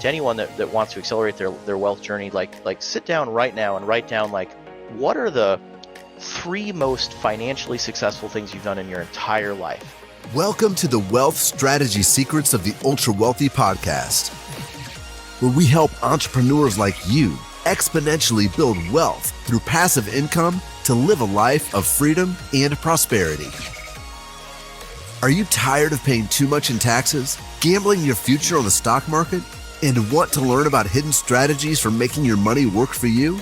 To anyone that wants to accelerate their wealth journey, like sit down right now and write down like what are the 3 most financially successful things you've done in your entire life. Welcome to the Wealth Strategy Secrets of the Ultra Wealthy podcast, where we help entrepreneurs like you exponentially build wealth through passive income to live a life of freedom and prosperity. Are you tired of paying too much in taxes, gambling your future on the stock market, and want to learn about hidden strategies for making your money work for you?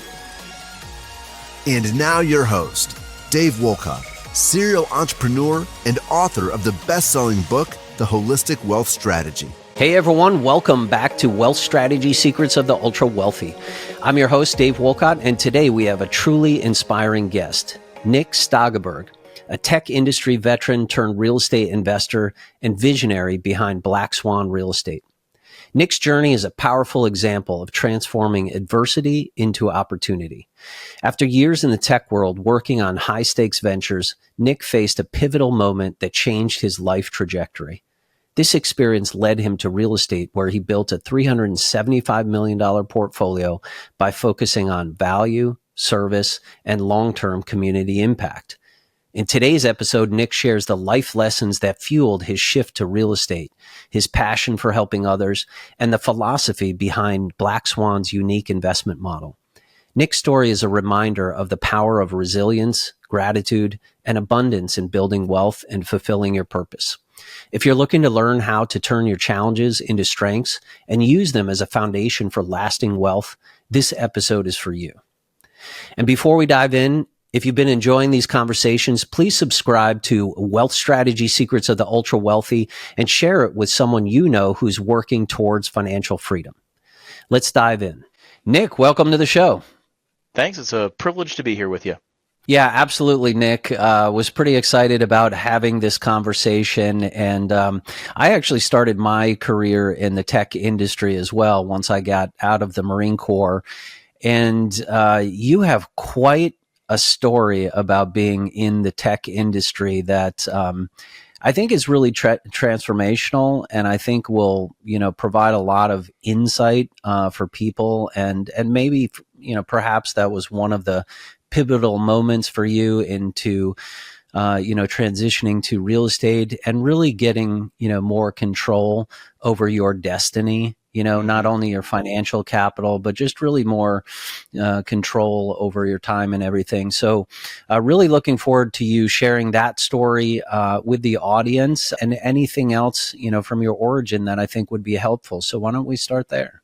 And now your host, Dave Wolcott, serial entrepreneur and author of the best-selling book, The Holistic Wealth Strategy. Hey everyone, welcome back to Wealth Strategy Secrets of the Ultra Wealthy. I'm your host, Dave Wolcott, and today we have a truly inspiring guest, Nick Stageberg, a tech industry veteran turned real estate investor and visionary behind Black Swan Real Estate. Nick's journey is a powerful example of transforming adversity into opportunity. After years in the tech world working on high-stakes ventures, Nick faced a pivotal moment that changed his life trajectory. This experience led him to real estate, where he built a $375 million portfolio by focusing on value, service, and long-term community impact. In today's episode, Nick shares the life lessons that fueled his shift to real estate, his passion for helping others, and the philosophy behind Black Swan's unique investment model. Nick's story is a reminder of the power of resilience, gratitude, and abundance in building wealth and fulfilling your purpose. If you're looking to learn how to turn your challenges into strengths and use them as a foundation for lasting wealth, this episode is for you. And before we dive in, if you've been enjoying these conversations, please subscribe to Wealth Strategy Secrets of the Ultra Wealthy and share it with someone you know who's working towards financial freedom. Let's dive in. Nick, welcome to the show. Thanks. It's a privilege to be here with you. Yeah, absolutely, Nick. Was pretty excited about having this conversation. And I actually started my career in the tech industry as well once I got out of the Marine Corps. And you have quite a story about being in the tech industry that I think is really transformational, and I think will provide a lot of insight for people, and maybe perhaps that was one of the pivotal moments for you into transitioning to real estate and really getting more control over your destiny. Not only your financial capital, but just really more control over your time and everything. So really looking forward to you sharing that story with the audience and anything else, from your origin that I think would be helpful. So why don't we start there?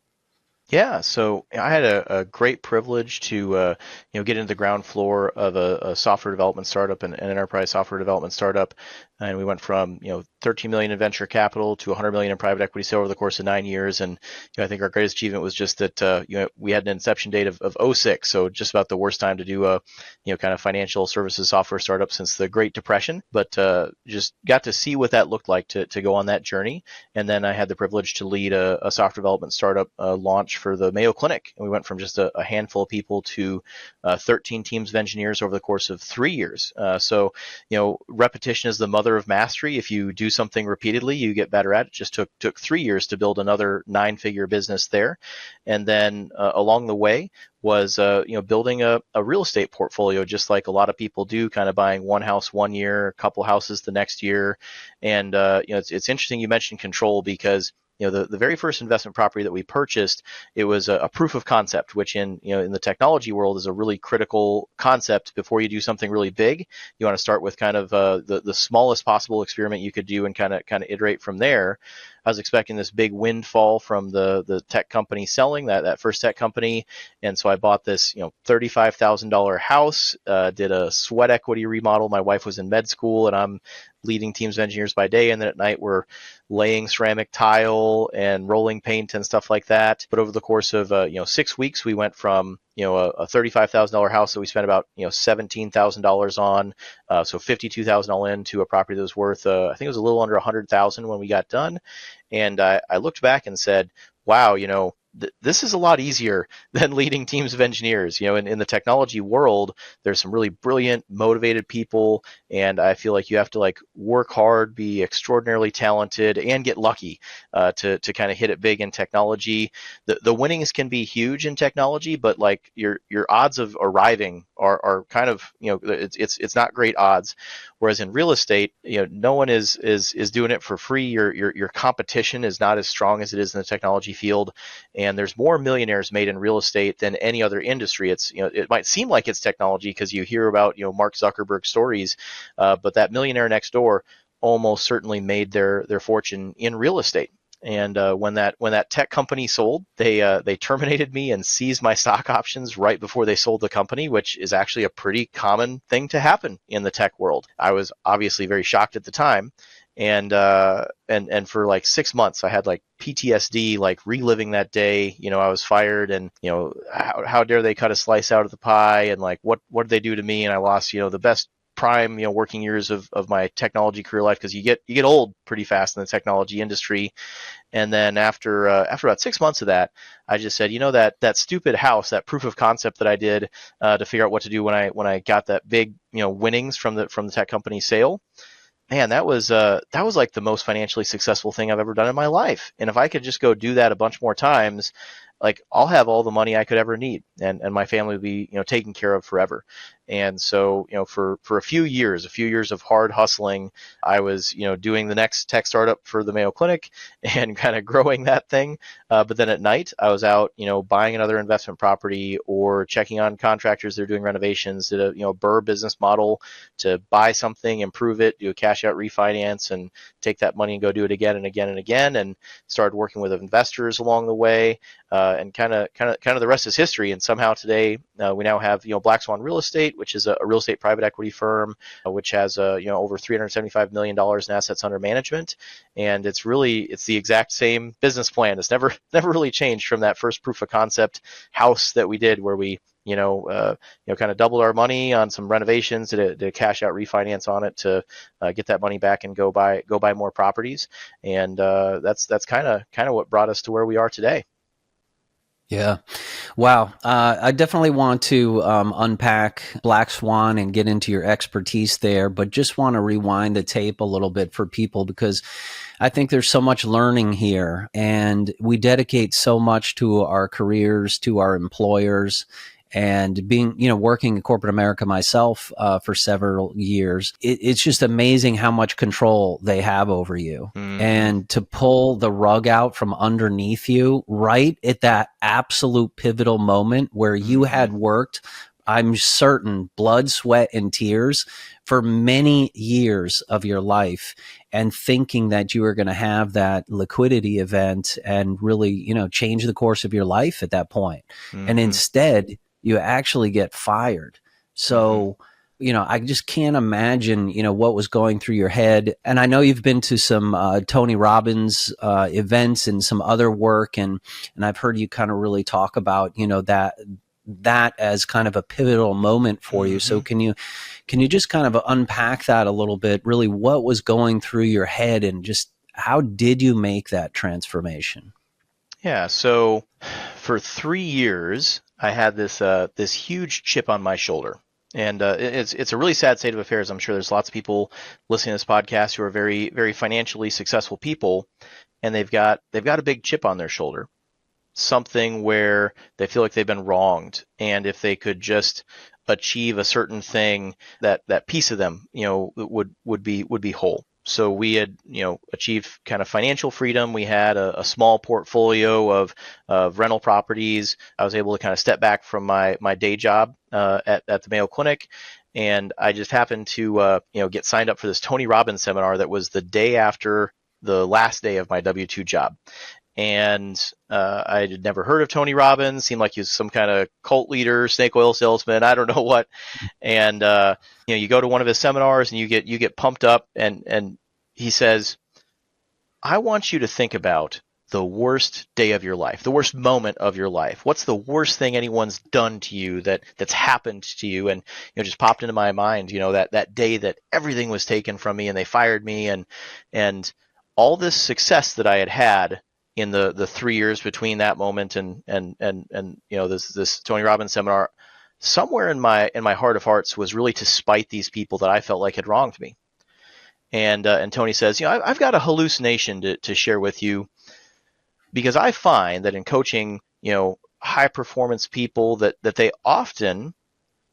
Yeah, so I had a great privilege to get into the ground floor of a software development startup, an enterprise software development startup, and we went from 13 million in venture capital to 100 million in private equity sale over the course of 9 years. And I think our greatest achievement was just that we had an inception date of 06, so just about the worst time to do a kind of financial services software startup since the Great Depression. But just got to see what that looked like to go on that journey. And then I had the privilege to lead a software development startup launch for the Mayo Clinic. And we went from just a handful of people to 13 teams of engineers over the course of 3 years. So repetition is the mother of mastery. If you do something repeatedly, you get better at it. It just took 3 years to build another 9-figure business there. And then along the way was building a real estate portfolio, just like a lot of people do, kind of buying one house one year, a couple houses the next year. And it's interesting you mentioned control, because the very first investment property that we purchased, it was a proof of concept, which in the technology world is a really critical concept. Before you do something really big, you want to start with kind of the smallest possible experiment you could do and kind of iterate from there. I was expecting this big windfall from the tech company selling that first tech company. And so I bought this, $35,000 house, did a sweat equity remodel. My wife was in med school and I'm leading teams of engineers by day. And then at night we're laying ceramic tile and rolling paint and stuff like that. But over the course of, 6 weeks, we went from, a $35,000 house that we spent about, $17,000 on. So $52,000 all in, to a property that was worth, I think it was a little under $100,000 when we got done. And I looked back and said, wow, this is a lot easier than leading teams of engineers. In the technology world, there's some really brilliant, motivated people, and I feel like you have to like work hard, be extraordinarily talented, and get lucky to kind of hit it big in technology. The winnings can be huge in technology, but like your odds of arriving are kind of, it's not great odds. Whereas in real estate, no one is doing it for free. Your competition is not as strong as it is in the technology field, and there's more millionaires made in real estate than any other industry. It's it might seem like it's technology because you hear about Mark Zuckerberg stories, but that millionaire next door almost certainly made their fortune in real estate. And when that tech company sold, they terminated me and seized my stock options right before they sold the company, which is actually a pretty common thing to happen in the tech world. I was obviously very shocked at the time, and for like 6 months I had like PTSD, like reliving that day. I was fired, and how dare they cut a slice out of the pie, and like what did they do to me? And I lost the best prime working years of my technology career life, because you get old pretty fast in the technology industry. And then after about 6 months of that, I just said, that stupid house, that proof of concept that I did to figure out what to do when I got that big winnings from the tech company sale. Man, that was like the most financially successful thing I've ever done in my life. And if I could just go do that a bunch more times, like I'll have all the money I could ever need, and my family will be taken care of forever. And so for a few years of hard hustling, I was doing the next tech startup for the Mayo Clinic and kind of growing that thing. But then at night I was out buying another investment property or checking on contractors that are doing renovations. Did a BRRRR business model to buy something, improve it, do a cash out refinance, and take that money and go do it again and again and again. And started working with investors along the way. And kind of the rest is history. And somehow today we now have Black Swan Real Estate, which is a real estate private equity firm, which has over $375 million in assets under management. And it's the exact same business plan. It's never really changed from that first proof of concept house that we did, where we kind of doubled our money on some renovations, did a cash out refinance on it to get that money back and go buy more properties. And that's kind of what brought us to where we are today. Yeah. Wow. I definitely want to unpack Black Swan and get into your expertise there, but just want to rewind the tape a little bit for people, because I think there's so much learning here, and we dedicate so much to our careers, to our employers. And being, working in corporate America myself for several years, it's just amazing how much control they have over you. Mm-hmm. And to pull the rug out from underneath you right at that absolute pivotal moment where you had worked, I'm certain, blood, sweat, and tears for many years of your life, and thinking that you were going to have that liquidity event and really, change the course of your life at that point. Mm-hmm. And instead, you actually get fired. So, I just can't imagine, what was going through your head. And I know you've been to some Tony Robbins events and some other work, and I've heard you kind of really talk about, that as kind of a pivotal moment for you. So can you just kind of unpack that a little bit? Really, what was going through your head, and just how did you make that transformation? Yeah. So for 3 years, I had this huge chip on my shoulder, and it's a really sad state of affairs. I'm sure there's lots of people listening to this podcast who are very, very financially successful people, and they've got a big chip on their shoulder, something where they feel like they've been wronged, and if they could just achieve a certain thing, that piece of them would be whole. So we had, achieved kind of financial freedom. We had a small portfolio of rental properties. I was able to kind of step back from my day job at the Mayo Clinic, and I just happened to get signed up for this Tony Robbins seminar that was the day after the last day of my W-2 job. And I had never heard of Tony Robbins. Seemed like he was some kind of cult leader, snake oil salesman, I don't know what. And you go to one of his seminars and you get pumped up, and he says, I want you to think about the worst day of your life, the worst moment of your life. What's the worst thing anyone's done to you that's happened to you? And just popped into my mind, that day that everything was taken from me and they fired me, and all this success that I had in the 3 years between that moment and this Tony Robbins seminar, somewhere in my heart of hearts was really to spite these people that I felt like had wronged me. And Tony says, I've got a hallucination to share with you, because I find that in coaching, high performance people, that they often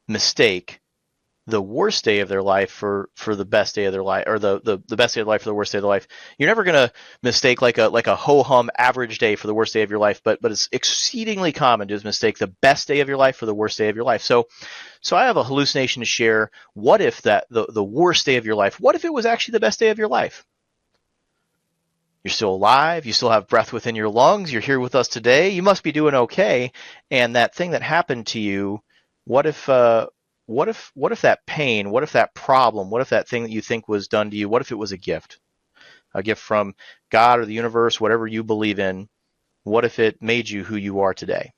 mistake the worst day of their life for the best day of their life, or the best day of their life for the worst day of their life. You're never going to mistake like a ho-hum average day for the worst day of your life, but it's exceedingly common to mistake the best day of your life for the worst day of your life. So I have a hallucination to share. What if that the worst day of your life, what if it was actually the best day of your life? You're still alive, you still have breath within your lungs, you're here with us today, you must be doing okay. And that thing that happened to you, what if that pain, what if that problem, what if that thing that you think was done to you, what if it was a gift from God or the universe, whatever you believe in? What if it made you who you are today?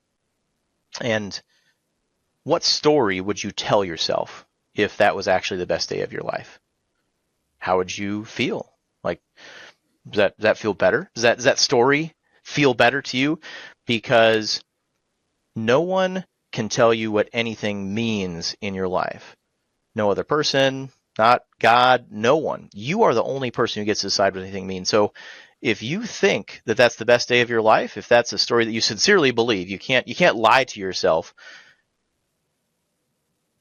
And what story would you tell yourself if that was actually the best day of your life? How would you feel? Like, does that feel better? Does that story feel better to you? Because no one can tell you what anything means in your life. No other person, not God, no one. You are the only person who gets to decide what anything means. So if you think that that's the best day of your life, if that's a story that you sincerely believe, you can't lie to yourself.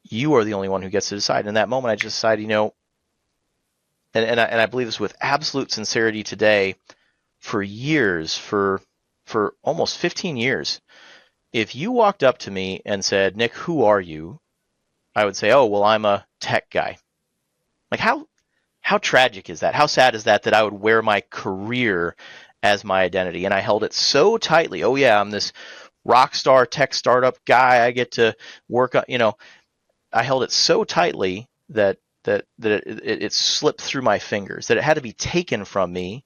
You are the only one who gets to decide. In that moment, I just decided, and I believe this with absolute sincerity today, for years, for almost 15 years, if you walked up to me and said, Nick, who are you? I would say, oh, well, I'm a tech guy. Like, how tragic is that? How sad is that I would wear my career as my identity? And I held it so tightly. Oh, yeah, I'm this rock star tech startup guy. I get to work on, I held it so tightly that it slipped through my fingers, that it had to be taken from me.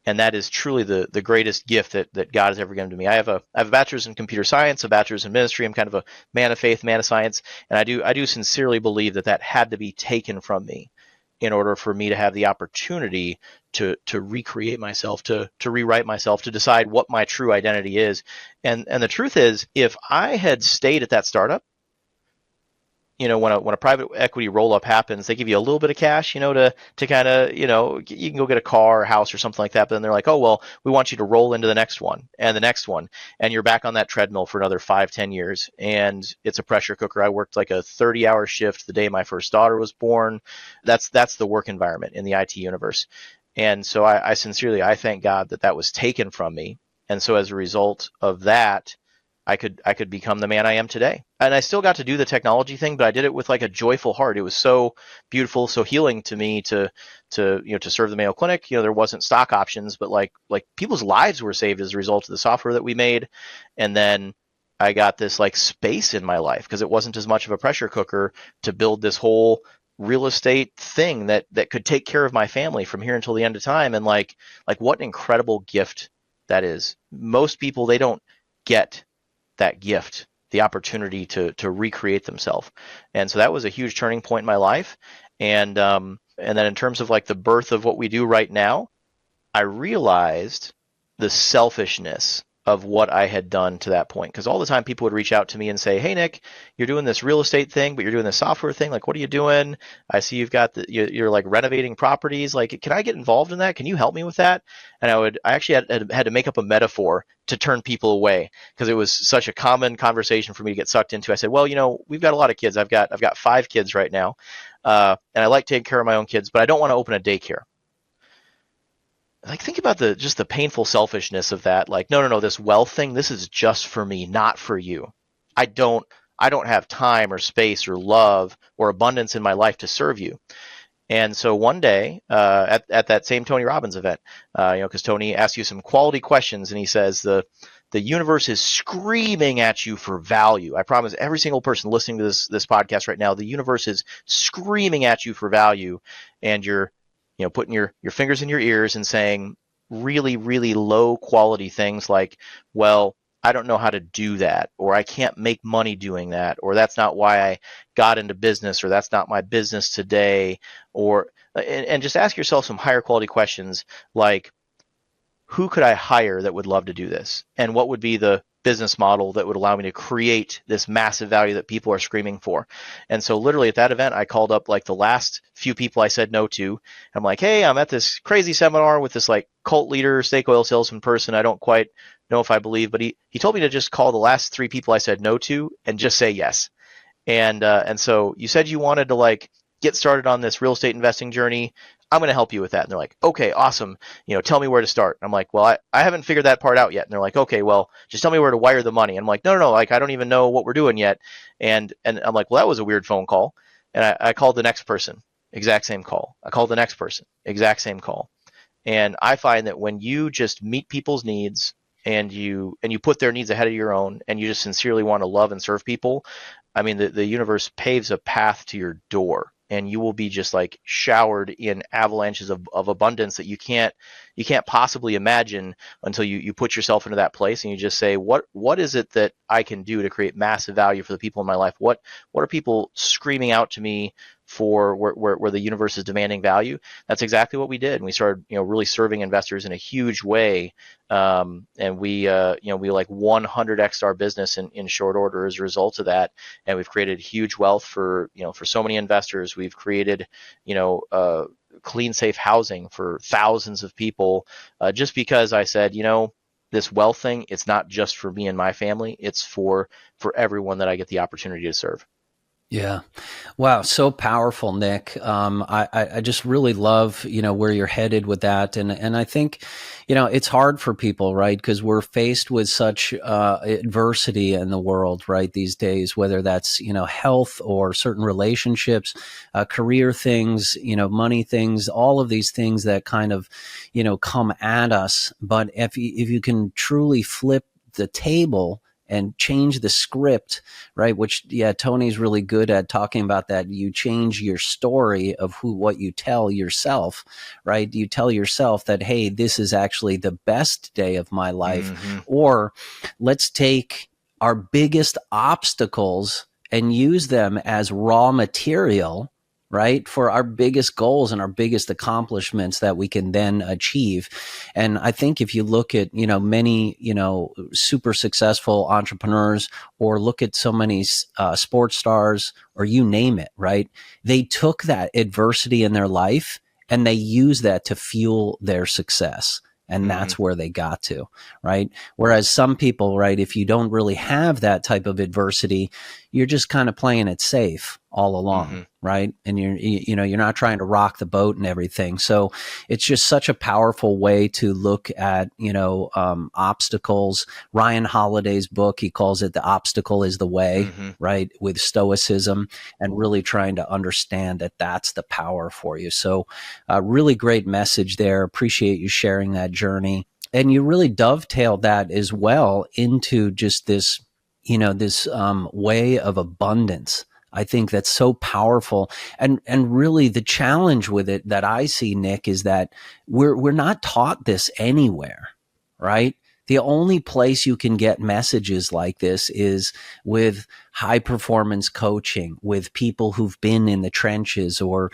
And that is truly the greatest gift that God has ever given to me. I have a bachelor's in computer science, a bachelor's in ministry. I'm kind of a man of faith, man of science, and I do sincerely believe that had to be taken from me in order for me to have the opportunity to recreate myself, to rewrite myself, to decide what my true identity is. And the truth is, if I had stayed at that startup, when a private equity roll up happens, they give you a little bit of cash, to kind of, you can go get a car or house or something like that. But then they're like, oh, well, we want you to roll into the next one and the next one. And you're back on that treadmill for another 5-10 years. And it's a pressure cooker. I worked like a 30-hour shift the day my first daughter was born. That's the work environment in the IT universe. And so I sincerely thank God that was taken from me. And so as a result of that, I could become the man I am today. And I still got to do the technology thing, but I did it with like a joyful heart. It was so beautiful, so healing to me to serve the Mayo Clinic. There wasn't stock options, but like people's lives were saved as a result of the software that we made. And then I got this like space in my life because it wasn't as much of a pressure cooker to build this whole real estate thing that could take care of my family from here until the end of time. And like what an incredible gift that is. Most people, they don't get that gift, the opportunity to recreate themselves. And so that was a huge turning point in my life. And then in terms of like the birth of what we do right now, I realized the selfishness of what I had done to that point. Because all the time people would reach out to me and say, hey, Nick, you're doing this real estate thing, but you're doing this software thing. Like, what are you doing? I see you've got you're like renovating properties. Like, can I get involved in that? Can you help me with that? And I actually had to make up a metaphor to turn people away because it was such a common conversation for me to get sucked into. I said, well, we've got a lot of kids. I've got 5 kids right now. And I like taking care of my own kids, but I don't want to open a daycare. Like, think about just the painful selfishness of that. Like, no, this wealth thing, this is just for me, not for you. I don't have time or space or love or abundance in my life to serve you. And so one day, at that same Tony Robbins event, because Tony asks you some quality questions and he says the universe is screaming at you for value. I promise every single person listening to this podcast right now, the universe is screaming at you for value, and you're putting your fingers in your ears and saying really, really low quality things like, well, I don't know how to do that, or I can't make money doing that, or that's not why I got into business, or that's not my business today, and just ask yourself some higher quality questions like, who could I hire that would love to do this? And what would be the business model that would allow me to create this massive value that people are screaming for? And so literally at that event, I called up like the last few people I said no to. I'm like, hey, I'm at this crazy seminar with this like cult leader, steak oil salesman person. I don't quite know if I believe, but he told me to just call the last 3 people I said no to and just say yes. And so you said you wanted to like get started on this real estate investing journey. I'm going to help you with that. And they're like, okay, awesome. Tell me where to start. I'm like, well, I haven't figured that part out yet. And they're like, okay, well, just tell me where to wire the money. And I'm like, no, like, I don't even know what we're doing yet. And I'm like, well, that was a weird phone call. And I called the next person, exact same call. I called the next person, exact same call. And I find that when you just meet people's needs and you put their needs ahead of your own, and you just sincerely want to love and serve people, I mean, the universe paves a path to your door, and you will be just like showered in avalanches of abundance that you can't possibly imagine until you put yourself into that place and you just say, what is it that I can do to create massive value for the people in my life? What are people screaming out to me for, where the universe is demanding value? That's exactly what we did. And we started, really serving investors in a huge way. And we like 100x'd our business in short order as a result of that. And we've created huge wealth for so many investors. We've created, clean, safe housing for thousands of people, just because I said, this wealth thing, it's not just for me and my family, it's for everyone that I get the opportunity to serve. Yeah. Wow. So powerful, Nick. I just really love, where you're headed with that. And I think, it's hard for people, right? Because we're faced with such adversity in the world, right? These days, whether that's, health or certain relationships, career things, money things, all of these things that kind of, come at us. But if you can truly flip the table and change the script, right? Which, Tony's really good at talking about that. You change your story of what you tell yourself, right? You tell yourself that, hey, this is actually the best day of my life. Mm-hmm. Or let's take our biggest obstacles and use them as raw material, right, for our biggest goals and our biggest accomplishments that we can then achieve. And I think if you look at, many, super successful entrepreneurs, or look at so many sports stars, or you name it, right, they took that adversity in their life and they use that to fuel their success. And that's where they got to, right? Whereas some people, right, if you don't really have that type of adversity, you're just kind of playing it safe all along, right? And you're not trying to rock the boat and everything. So it's just such a powerful way to look at, obstacles. Ryan Holiday's book, he calls it The Obstacle is the Way, right? With stoicism, and really trying to understand that that's the power for you. So really great message there. Appreciate you sharing that journey. And you really dovetailed that as well into just this, this way of abundance. I think that's so powerful. And really the challenge with it that I see, Nick, is that we're not taught this anywhere, right? The only place you can get messages like this is with high performance coaching, with people who've been in the trenches, or,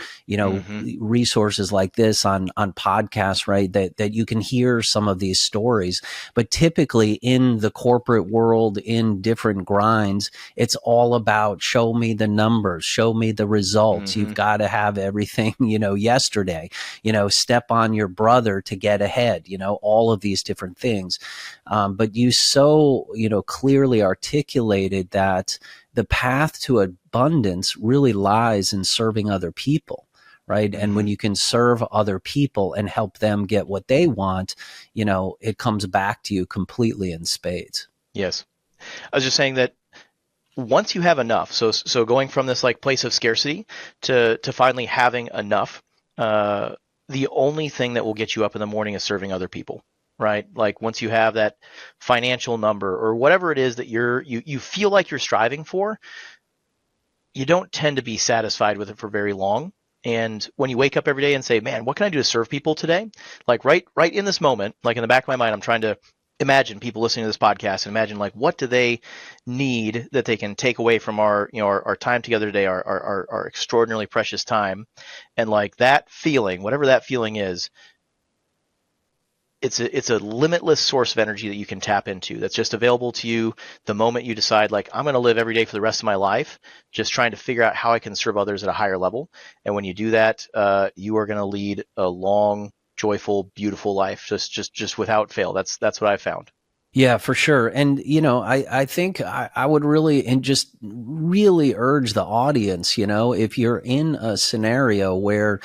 resources like this on podcasts, right? That you can hear some of these stories. But typically in the corporate world, in different grinds, it's all about show me the numbers, show me the results. You've got to have everything, yesterday, step on your brother to get ahead, all of these different things. But you so, clearly articulated that the path to abundance really lies in serving other people, right? And when you can serve other people and help them get what they want, it comes back to you completely in spades. Yes. I was just saying that once you have enough, so going from this like place of scarcity to finally having enough, the only thing that will get you up in the morning is serving other people. Right? Like once you have that financial number or whatever it is that you feel like you're striving for, you don't tend to be satisfied with it for very long. And when you wake up every day and say, man, what can I do to serve people today? Like right in this moment, like in the back of my mind, I'm trying to imagine people listening to this podcast and imagine like, what do they need that they can take away from our time together today, our extraordinarily precious time. And like that feeling, whatever that feeling is, it's a limitless source of energy that you can tap into, that's just available to you the moment you decide, like, I'm going to live every day for the rest of my life just trying to figure out how I can serve others at a higher level. And when you do that, you are going to lead a long, joyful, beautiful life, just without fail. That's what I found. Yeah, for sure. And, I think I would really, and just really urge the audience, if you're in a scenario where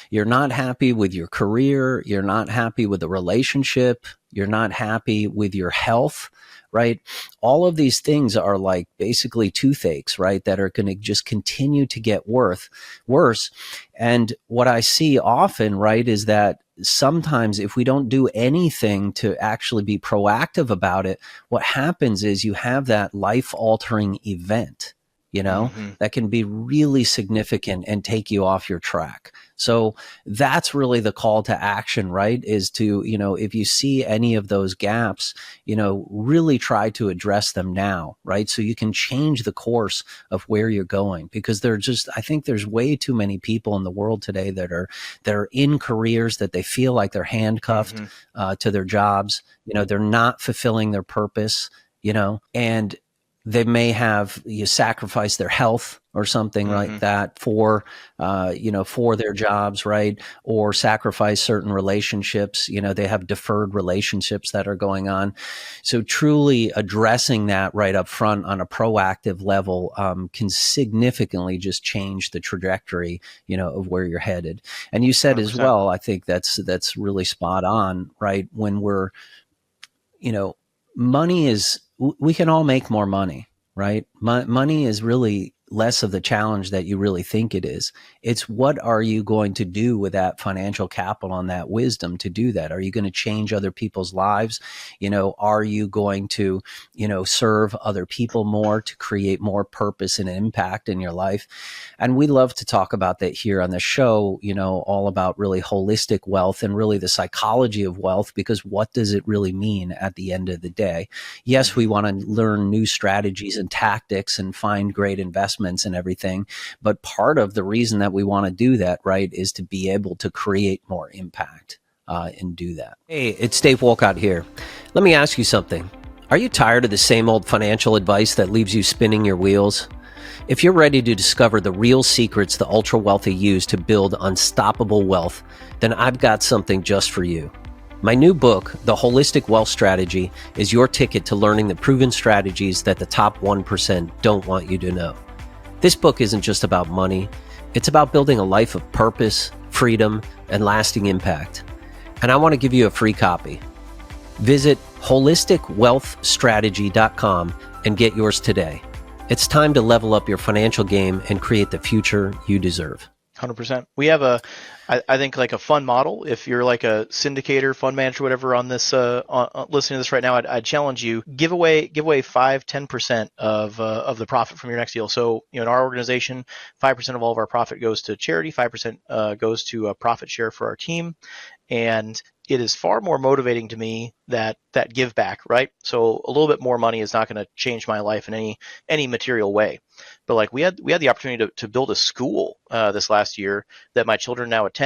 you're not happy with your career, you're not happy with the relationship, you're not happy with your health, right? All of these things are like basically toothaches, right? That are going to just continue to get worse. And what I see often, right, is that sometimes if we don't do anything to actually be proactive about it, what happens is you have that life altering event, that can be really significant and take you off your track. So that's really the call to action, right? Is to, if you see any of those gaps, really try to address them now, right? So you can change the course of where you're going, because I think there's way too many people in the world today that are in careers that they feel like they're handcuffed to their jobs. They're not fulfilling their purpose, and they may have sacrificed their health or something like that for their jobs, right? Or sacrifice certain relationships. They have deferred relationships that are going on. So truly addressing that right up front on a proactive level can significantly just change the trajectory, of where you're headed. And you said 100%. As well, I think that's really spot on, right? When we're, money is, we can all make more money, right? Money is really less of the challenge that you really think it is. It's what are you going to do with that financial capital and that wisdom to do that? Are you going to change other people's lives? Are you going to, serve other people more to create more purpose and impact in your life? And we love to talk about that here on the show, all about really holistic wealth and really the psychology of wealth, because what does it really mean at the end of the day? Yes, we want to learn new strategies and tactics and find great investments and everything. But part of the reason that we want to do that, right, is to be able to create more impact and do that. Hey, it's Dave Wolcott here. Let me ask you something. Are you tired of the same old financial advice that leaves you spinning your wheels? If you're ready to discover the real secrets the ultra wealthy use to build unstoppable wealth, then I've got something just for you. My new book, The Holistic Wealth Strategy, is your ticket to learning the proven strategies that the top 1% don't want you to know. This book isn't just about money. It's about building a life of purpose, freedom, and lasting impact. And I want to give you a free copy. Visit holisticwealthstrategy.com and get yours today. It's time to level up your financial game and create the future you deserve. 100%. We have I think like a fun model. If you're like a syndicator, fund manager, whatever on this, listening to this right now, I'd challenge you, give away 5-10% of the profit from your next deal. So, in our organization, 5% of all of our profit goes to charity, 5% goes to a profit share for our team. And it is far more motivating to me that give back, right? So a little bit more money is not going to change my life in any material way. But like we had the opportunity to build a school this last year that my children now attend.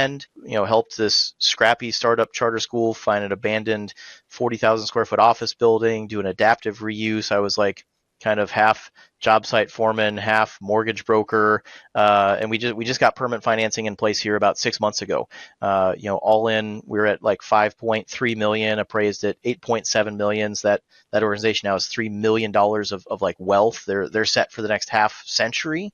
Helped this scrappy startup charter school find an abandoned 40,000 square foot office building, do an adaptive reuse. I was like kind of half job site foreman, half mortgage broker, and we just got permanent financing in place here about 6 months ago. All in, we're at like 5.3 million, appraised at 8.7 million. So that organization now has $3 million of like wealth. They're set for the next half century.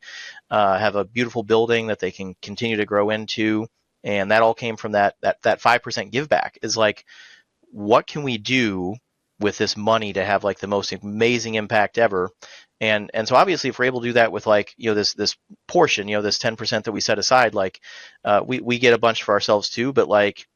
Have a beautiful building that they can continue to grow into, and that all came from that 5% give back. Is like, what can we do with this money to have like the most amazing impact ever? And so obviously if we're able to do that with like, this portion, this 10% that we set aside, like, we get a bunch for ourselves too, but like,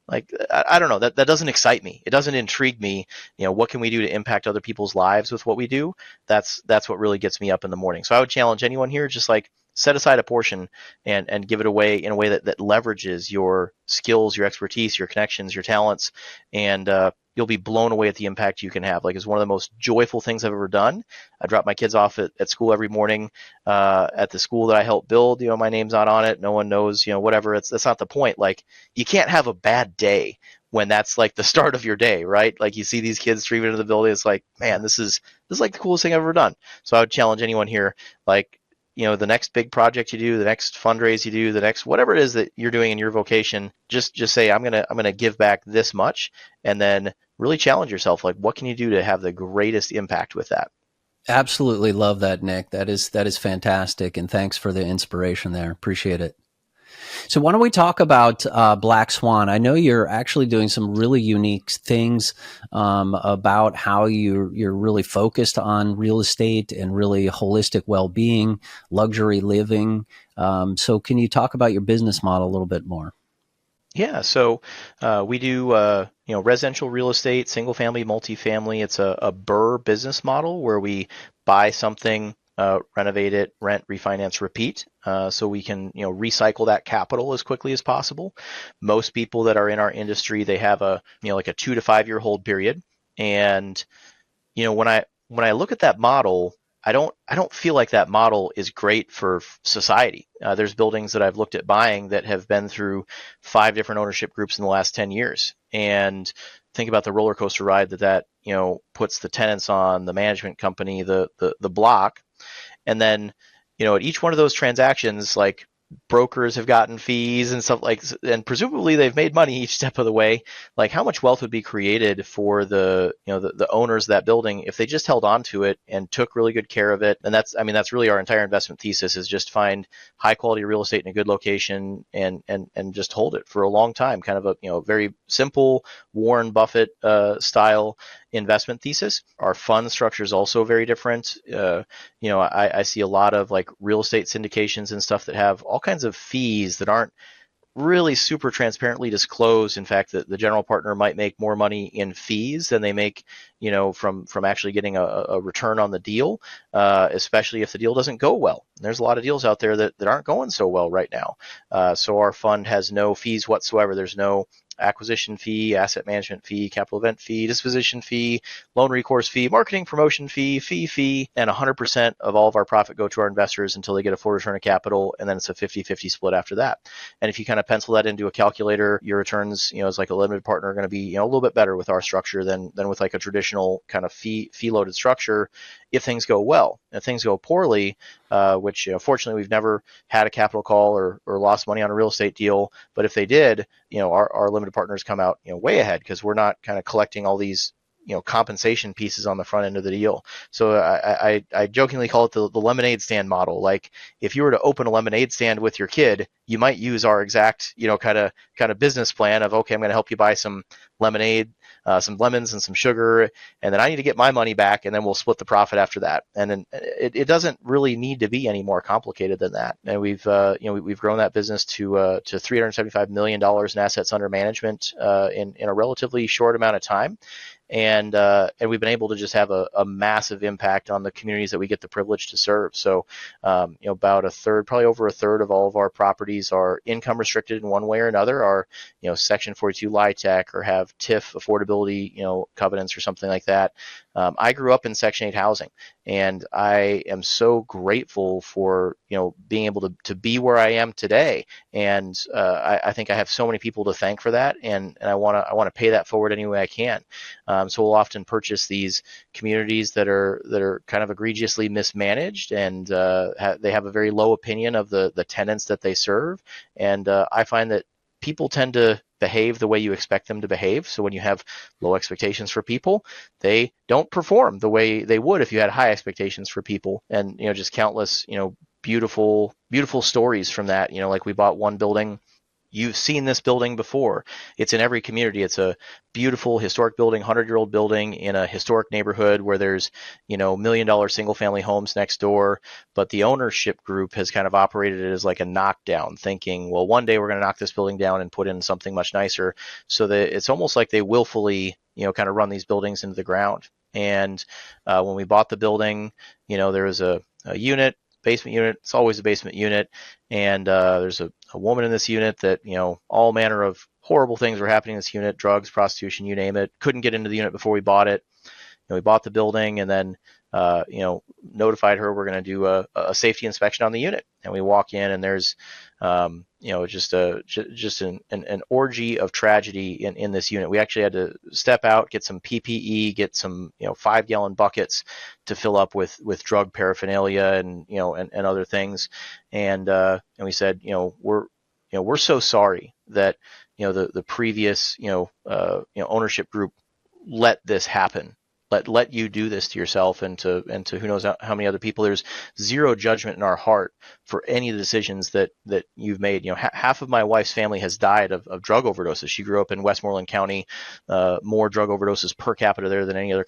I don't know, that doesn't excite me. It doesn't intrigue me. What can we do to impact other people's lives with what we do? That's what really gets me up in the morning. So I would challenge anyone here, just like set aside a portion and give it away in a way that leverages your skills, your expertise, your connections, your talents, and you'll be blown away at the impact you can have. Like, it's one of the most joyful things I've ever done. I drop my kids off at school every morning at the school that I helped build. My name's not on it. No one knows, whatever. That's not the point. Like, you can't have a bad day when that's like the start of your day, right? Like you see these kids streaming into the building. It's like, man, this is like the coolest thing I've ever done. So I would challenge anyone here, like, the next big project you do, the next fundraise you do, the next whatever it is that you're doing in your vocation, just say I'm gonna give back this much, and then really challenge yourself. Like, what can you do to have the greatest impact with that? Absolutely love that, Nick. That is fantastic, and thanks for the inspiration there. Appreciate it. So why don't we talk about Black Swan? I know you're actually doing some really unique things about how you're really focused on real estate and really holistic well-being, luxury living. So can you talk about your business model a little bit more? Yeah, so we do residential real estate, single family, multifamily. It's a BRRRR business model where we buy something, renovate it, rent, refinance, repeat, so we can recycle that capital as quickly as possible. Most people that are in our industry, they have a like a 2 to 5 year hold period, and when I look at that model, I don't feel like that model is great for society. There's buildings that I've looked at buying that have been through 5 different ownership groups in the last 10 years. And think about the roller coaster ride that puts the tenants on, the management company, the block. And then, at each one of those transactions, like, brokers have gotten fees and stuff, like, and presumably they've made money each step of the way. Like, how much wealth would be created for the owners of that building if they just held on to it and took really good care of it? And that's really our entire investment thesis, is just find high quality real estate in a good location and just hold it for a long time. Kind of a very simple Warren Buffett style investment thesis. Our fund structure is also very different. I see a lot of like real estate syndications and stuff that have all kinds of fees that aren't really super transparently disclosed. In fact, the general partner might make more money in fees than they make, from actually getting a return on the deal, especially if the deal doesn't go well. There's a lot of deals out there that aren't going so well right now. So our fund has no fees whatsoever. There's no acquisition fee, asset management fee, capital event fee, disposition fee, loan recourse fee, marketing promotion fee, and 100% of all of our profit go to our investors until they get a full return of capital, and then it's a 50-50 split after that. And if you kind of pencil that into a calculator, your returns, as like a limited partner, are going to be, a little bit better with our structure than with like a traditional kind of fee loaded structure if things go well. If things go poorly, which fortunately we've never had a capital call or lost money on a real estate deal, but if they did, our limited partners come out way ahead, because we're not kind of collecting all these compensation pieces on the front end of the deal. So I jokingly call it the lemonade stand model. Like, if you were to open a lemonade stand with your kid, you might use our exact kind of business plan of, okay, I'm going to help you buy some lemonade, some lemons and some sugar, and then I need to get my money back, and then we'll split the profit after that. And then it doesn't really need to be any more complicated than that. And we've grown that business to $375 million in assets under management in a relatively short amount of time. And we've been able to just have a massive impact on the communities that we get the privilege to serve. So, about a third, probably over a third of all of our properties are income restricted in one way or another, are, Section 42 LIHTC, or have TIF affordability, covenants or something like that. I grew up in Section 8 housing, and I am so grateful for, being able to be where I am today. And I think I have so many people to thank for that, and I want to pay that forward any way I can. So we'll often purchase these communities that are kind of egregiously mismanaged, and they have a very low opinion of the tenants that they serve. And I find that people tend to behave the way you expect them to behave. So when you have low expectations for people, they don't perform the way they would if you had high expectations for people. And just countless beautiful stories from that. Like, we bought one building. You've seen this building before. It's in every community. It's a beautiful historic building, 100-year-old building in a historic neighborhood where there's, $1 million single family homes next door. But the ownership group has kind of operated it as like a knockdown, thinking, well, one day we're going to knock this building down and put in something much nicer. So that it's almost like they willfully, kind of run these buildings into the ground. And when we bought the building, there was a unit, basement unit. It's always a basement unit. And there's a woman in this unit that, all manner of horrible things were happening in this unit, drugs, prostitution, you name it. Couldn't get into the unit before we bought it. We bought the building, and then, notified her we're going to do a safety inspection on the unit. And we walk in, and there's, just an orgy of tragedy in this unit. We actually had to step out, get some PPE, get some 5-gallon buckets to fill up with drug paraphernalia and other things, and we said we're so sorry that the previous ownership group let this happen. Let you do this to yourself and to who knows how many other people. There's zero judgment in our heart for any of the decisions that you've made. Half of my wife's family has died of drug overdoses. She grew up in Westmoreland County, more drug overdoses per capita there than any other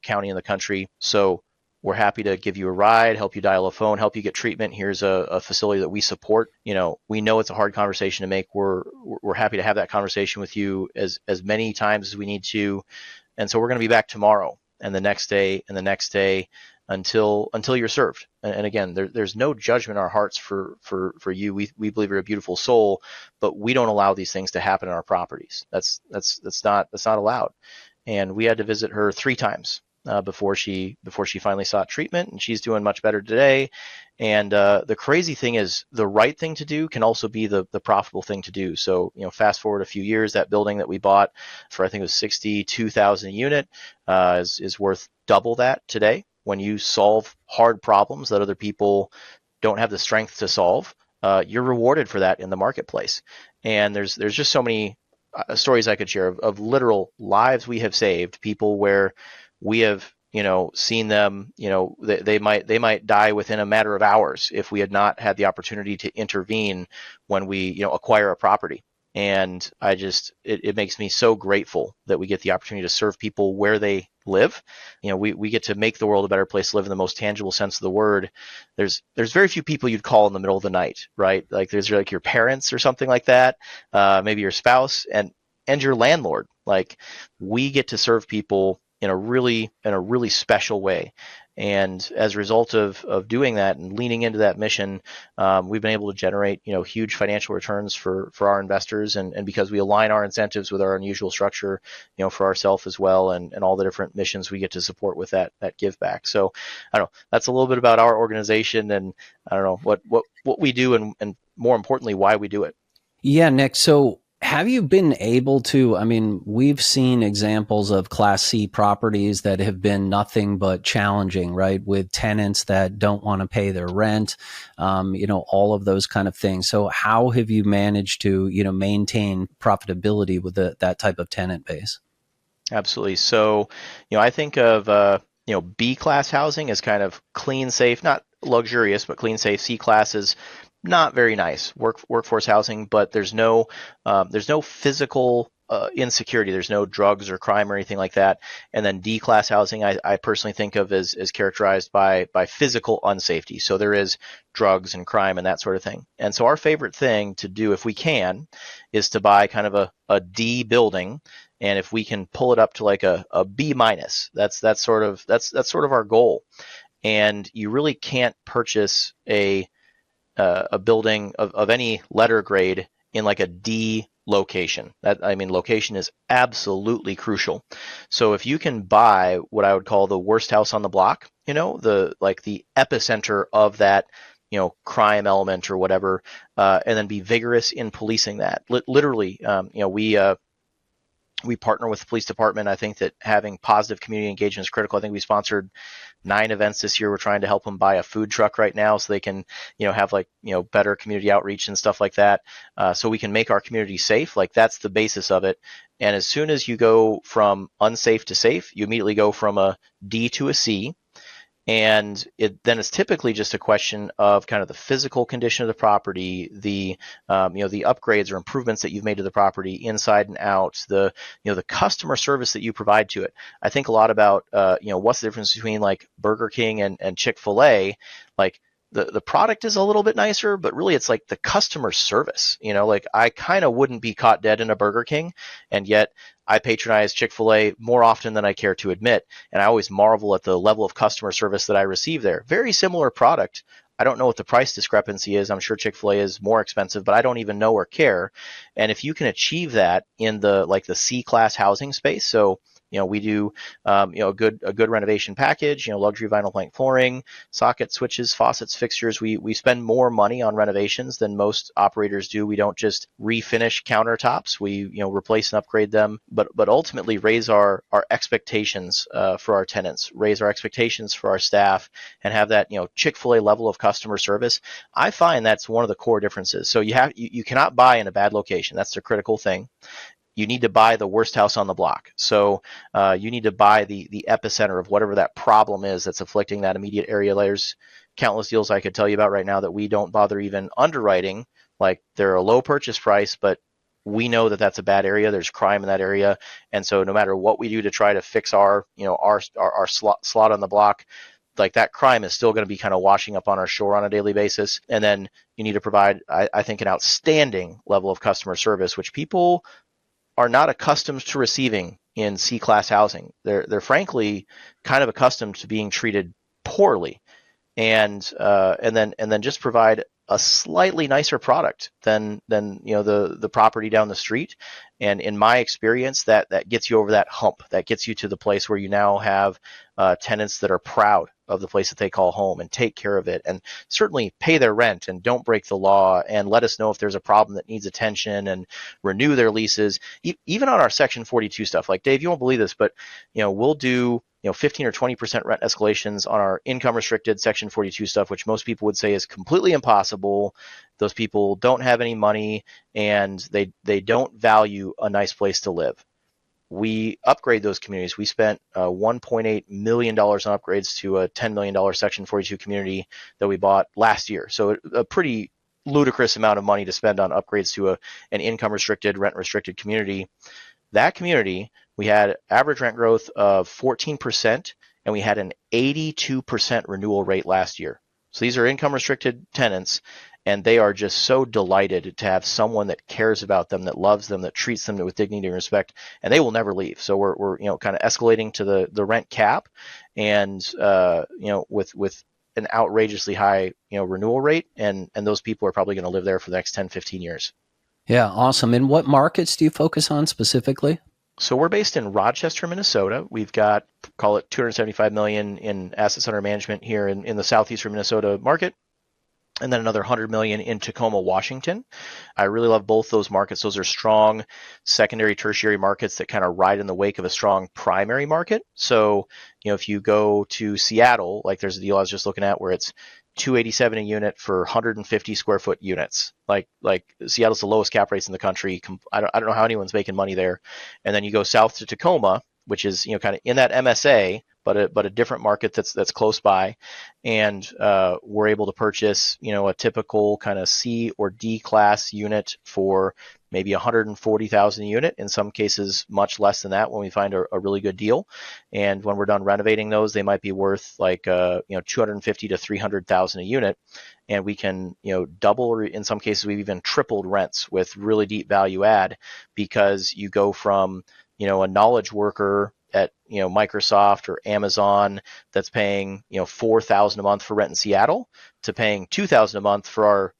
county in the country. So we're happy to give you a ride, help you dial a phone, help you get treatment. Here's a facility that we support. We know it's a hard conversation to make. We're happy to have that conversation with you as many times as we need to. And so we're going to be back tomorrow and the next day and the next day until you're served. And again, there's no judgment in our hearts for you. We believe you're a beautiful soul, but we don't allow these things to happen on our properties. That's not allowed. And we had to visit her 3 times before she finally sought treatment, and she's doing much better today. And the crazy thing is, the right thing to do can also be the profitable thing to do. So fast forward a few years, that building that we bought for, I think it was $62,000 a unit, is worth double that today. When you solve hard problems that other people don't have the strength to solve, you're rewarded for that in the marketplace. And there's just so many stories I could share of literal lives we have saved, people where we have seen them, they might die within a matter of hours if we had not had the opportunity to intervene when we acquire a property. And it makes me so grateful that we get the opportunity to serve people where they live. We get to make the world a better place to live in the most tangible sense of the word. There's very few people you'd call in the middle of the night, right? Like there's like your parents or something like that, maybe your spouse and your landlord. Like, we get to serve people in a really special way. And as a result of doing that and leaning into that mission, we've been able to generate huge financial returns for our investors, and because we align our incentives with our unusual structure, for ourselves as well, and all the different missions we get to support with that give back. So I don't know, that's a little bit about our organization, and I don't know what we do, and more importantly, why we do it. Yeah, Nick. So have you been able to, we've seen examples of Class C properties that have been nothing but challenging, right? With tenants that don't want to pay their rent, all of those kind of things. So how have you managed to, maintain profitability with that type of tenant base? Absolutely. So, I think of, B-class housing as kind of clean, safe, not luxurious, but clean, safe. C-class is not very nice workforce housing, but there's no physical insecurity. There's no drugs or crime or anything like that. And then D-class housing, I personally think of as characterized by physical unsafety. So there is drugs and crime and that sort of thing. And so our favorite thing to do, if we can, is to buy kind of a D building. And if we can pull it up to like a B minus, that's sort of our goal. And you really can't purchase a building of any letter grade in like a D location. Location is absolutely crucial. So if you can buy what I would call the worst house on the block, the epicenter of that, crime element or whatever, and then be vigorous in policing that. Literally, we partner with the police department. I think that having positive community engagement is critical. I think we sponsored 9 events this year. We're trying to help them buy a food truck right now so they can, have better community outreach and stuff like that. So we can make our community safe. Like, that's the basis of it. And as soon as you go from unsafe to safe, you immediately go from a D to a C. And then it's typically just a question of kind of the physical condition of the property, the upgrades or improvements that you've made to the property inside and out, the customer service that you provide to it. I think a lot about what's the difference between like Burger King and Chick-fil-A. Like, the product is a little bit nicer, but really it's like the customer service. I kind of wouldn't be caught dead in a Burger King, and yet I patronize Chick-fil-A more often than I care to admit, and I always marvel at the level of customer service that I receive there. Very similar product. I don't know what the price discrepancy is. I'm sure Chick-fil-A is more expensive, but I don't even know or care. And if you can achieve that in the C-class housing space, so We do a good renovation package. Luxury vinyl plank flooring, socket switches, faucets, fixtures. We spend more money on renovations than most operators do. We don't just refinish countertops. We replace and upgrade them, but ultimately raise our expectations for our tenants, raise our expectations for our staff, and have that Chick-fil-A level of customer service. I find that's one of the core differences. So you cannot buy in a bad location. That's the critical thing. You need to buy the worst house on the block. So you need to buy the epicenter of whatever that problem is that's afflicting that immediate area. There's countless deals I could tell you about right now that we don't bother even underwriting. Like they're a low purchase price, but we know that that's a bad area. There's crime in that area. And so no matter what we do to try to fix our slot on the block, like that crime is still going to be kind of washing up on our shore on a daily basis. And then you need to provide, I think, an outstanding level of customer service, which people are not accustomed to receiving in C-class housing. They're frankly kind of accustomed to being treated poorly, and then just provide a slightly nicer product than the property down the street. And in my experience, that gets you over that hump. That gets you to the place where you now have tenants that are proud of the place that they call home and take care of it, and certainly pay their rent and don't break the law, and let us know if there's a problem that needs attention, and renew their leases. Even on our Section 42 stuff, like Dave, you won't believe this, but we'll do 15 or 20% rent escalations on our income restricted Section 42 stuff, which most people would say is completely impossible. Those people don't have any money, and they don't value a nice place to live. We upgrade those communities. We spent $1.8 million on upgrades to a $10 million Section 42 community that we bought last year. So a pretty ludicrous amount of money to spend on upgrades to an income restricted, rent restricted community. That community, we had average rent growth of 14%, and we had an 82% renewal rate last year. So these are income restricted tenants, and they are just so delighted to have someone that cares about them, that loves them, that treats them with dignity and respect, and they will never leave. So we're kind of escalating to the rent cap, and with an outrageously high renewal rate, and those people are probably going to live there for the next 10, 15 years. Yeah, awesome. And what markets do you focus on specifically? So we're based in Rochester, Minnesota. We've got, call it $275 million in assets under management here in the southeastern Minnesota market, and then another $100 million in Tacoma, Washington. I really love both those markets. Those are strong secondary, tertiary markets that kind of ride in the wake of a strong primary market. So, if you go to Seattle, like there's a deal I was just looking at where it's $287 a unit for 150 square foot units. Like Seattle's the lowest cap rates in the country. I don't know how anyone's making money there. And then you go south to Tacoma, which is kind of in that MSA, but a different market that's close by, and we're able to purchase a typical kind of C or D class unit for maybe $140,000 a unit. In some cases, much less than that when we find a really good deal. And when we're done renovating those, they might be worth like $250,000 to $300,000 a unit, and we can double, or in some cases we've even tripled rents with really deep value add, because you go from a knowledge worker at Microsoft or Amazon that's paying $4,000 a month for rent in Seattle to paying $2,000 a month for our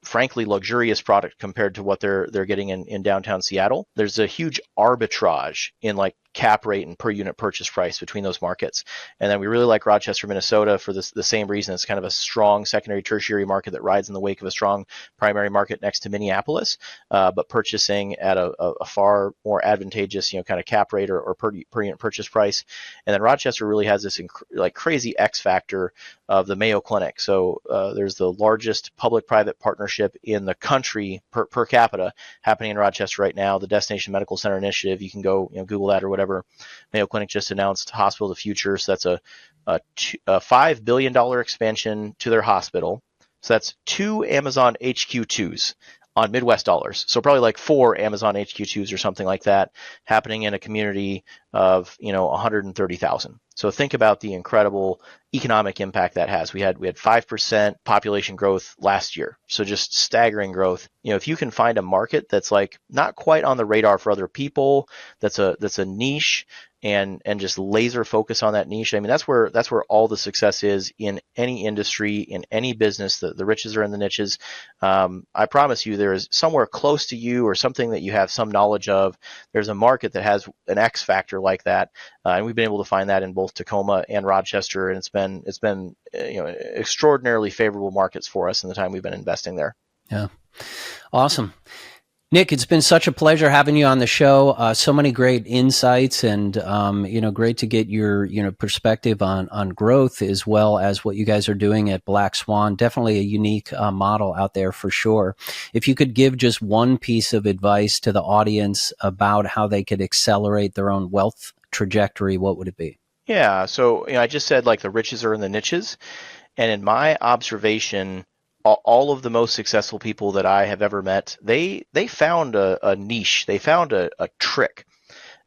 frankly luxurious product compared to what they're getting in downtown Seattle. There's a huge arbitrage in like cap rate and per unit purchase price between those markets. And then we really like Rochester, Minnesota for the same reason. It's kind of a strong secondary, tertiary market that rides in the wake of a strong primary market next to Minneapolis, but purchasing at a far more advantageous kind of cap rate or per unit purchase price. And then Rochester really has this crazy X factor of the Mayo Clinic. So there's the largest public-private partnership in the country per capita happening in Rochester right now, the Destination Medical Center Initiative. You can go Google that or whatever. Mayo Clinic just announced Hospital of the Future, so that's a $5 billion expansion to their hospital. So that's 2 Amazon HQ2s on Midwest dollars. So probably like 4 Amazon HQ2s or something like that happening in a community of 130,000. So think about the incredible economic impact that has. We had 5% population growth last year. So just staggering growth. If you can find a market that's like not quite on the radar for other people, that's a niche, and just laser focus on that niche. I mean, that's where all the success is in any industry, in any business. The riches are in the niches. I promise you, there is somewhere close to you or something that you have some knowledge of. There's a market that has an X factor like that, and we've been able to find that in both Tacoma and Rochester, and it's been extraordinarily favorable markets for us in the time we've been investing there. Yeah, awesome. Nick, it's been such a pleasure having you on the show. So many great insights, and great to get your perspective on growth as well as what you guys are doing at Black Swan. Definitely a unique model out there for sure. If you could give just one piece of advice to the audience about how they could accelerate their own wealth trajectory, what would it be? Yeah, so I just said like the riches are in the niches, and in my observation, all of the most successful people that I have ever met, they found a niche, they found a trick,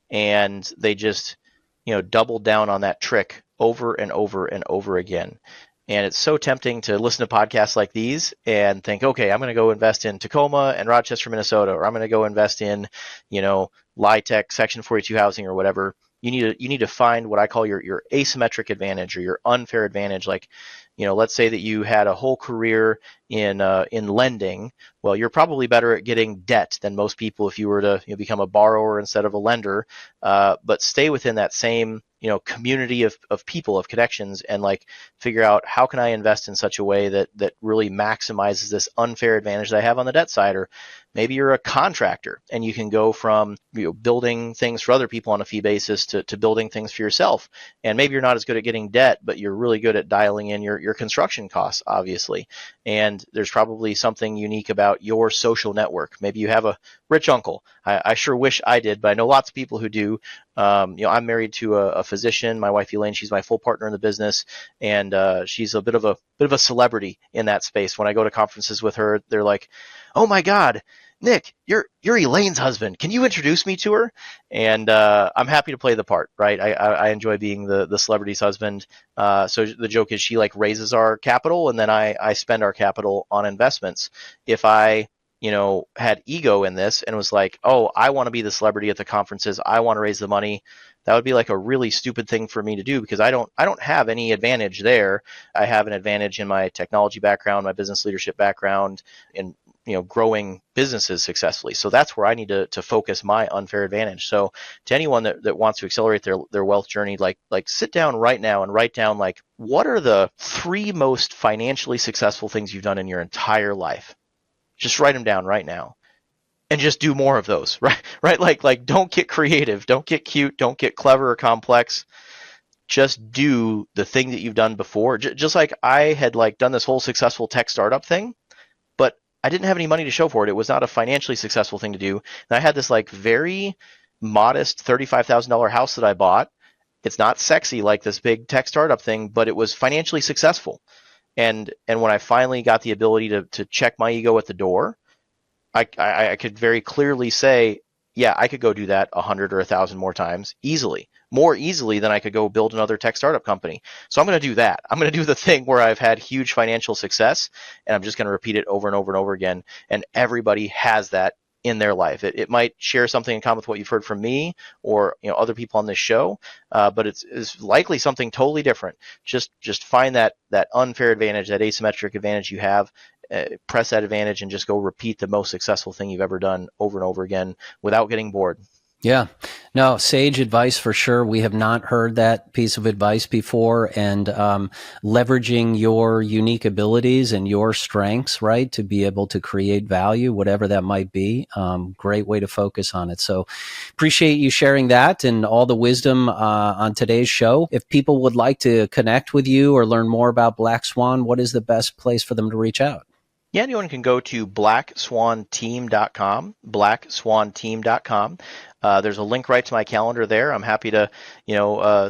and they just doubled down on that trick over and over and over again. And it's so tempting to listen to podcasts like these and think, okay, I'm going to go invest in Tacoma and Rochester, Minnesota, or I'm going to go invest in LIHTC, Section 42 housing, or whatever. You need to find what I call your asymmetric advantage or your unfair advantage. Like, let's say that you had a whole career in lending. Well, you're probably better at getting debt than most people if you were to become a borrower instead of a lender. But stay within that same community of people, of connections, and like figure out how can I invest in such a way that really maximizes this unfair advantage that I have on the debt side. Or maybe you're a contractor and you can go from building things for other people on a fee basis to building things for yourself. And maybe you're not as good at getting debt, but you're really good at dialing in your construction costs, obviously. And there's probably something unique about your social network. Maybe you have a rich uncle. I sure wish I did, but I know lots of people who do. I'm married to a physician. My wife Elaine, she's my full partner in the business, and she's a bit of a celebrity in that space. When I go to conferences with her, they're like, "Oh my God, Nick, you're Elaine's husband. Can you introduce me to her?" And I'm happy to play the part, right? I enjoy being the celebrity's husband. So the joke is she like raises our capital, and then I spend our capital on investments. If I had ego in this and was like, oh, I want to be the celebrity at the conferences, I want to raise the money, that would be like a really stupid thing for me to do, because I don't have any advantage there. I have an advantage in my technology background, my business leadership background, in growing businesses successfully. So that's where I need to focus my unfair advantage. So to anyone that wants to accelerate their wealth journey, like sit down right now and write down like, what are the 3 most financially successful things you've done in your entire life? Just write them down right now, and just do more of those, right? Right? Like don't get creative, don't get cute, don't get clever or complex. Just do the thing that you've done before. Just like I had done this whole successful tech startup thing, but I didn't have any money to show for it. It was not a financially successful thing to do. And I had this very modest $35,000 house that I bought. It's not sexy like this big tech startup thing, but it was financially successful. And when I finally got the ability to check my ego at the door, I could very clearly say, yeah, I could go do that 100 or 1,000 more times more easily than I could go build another tech startup company. So I'm going to do that. I'm going to do the thing where I've had huge financial success, and I'm just going to repeat it over and over and over again. And everybody has that in their life. It might share something in common with what you've heard from me or other people on this show, but it's likely something totally different. Just find that unfair advantage, that asymmetric advantage you have, press that advantage, and just go repeat the most successful thing you've ever done over and over again without getting bored. Yeah, no, sage advice for sure. We have not heard that piece of advice before, and leveraging your unique abilities and your strengths, right, to be able to create value, whatever that might be. Great way to focus on it. So appreciate you sharing that and all the wisdom on today's show. If people would like to connect with you or learn more about Black Swan, what is the best place for them to reach out? Yeah, anyone can go to blackswanteam.com, blackswanteam.com. There's a link right to my calendar there. I'm happy to,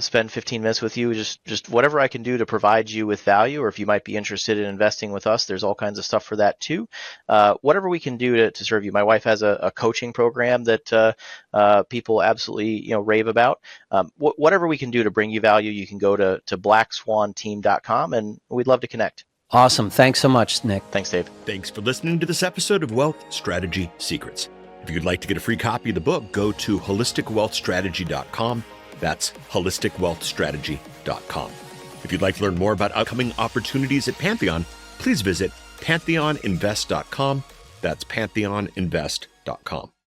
spend 15 minutes with you, just whatever I can do to provide you with value, or if you might be interested in investing with us, there's all kinds of stuff for that too. Whatever we can do to serve you. My wife has a coaching program that people absolutely, rave about. Whatever we can do to bring you value, you can go to blackswanteam.com, and we'd love to connect. Awesome. Thanks so much, Nick. Thanks, Dave. Thanks for listening to this episode of Wealth Strategy Secrets. If you'd like to get a free copy of the book, go to holisticwealthstrategy.com. That's holisticwealthstrategy.com. If you'd like to learn more about upcoming opportunities at Pantheon, please visit pantheoninvest.com. That's pantheoninvest.com.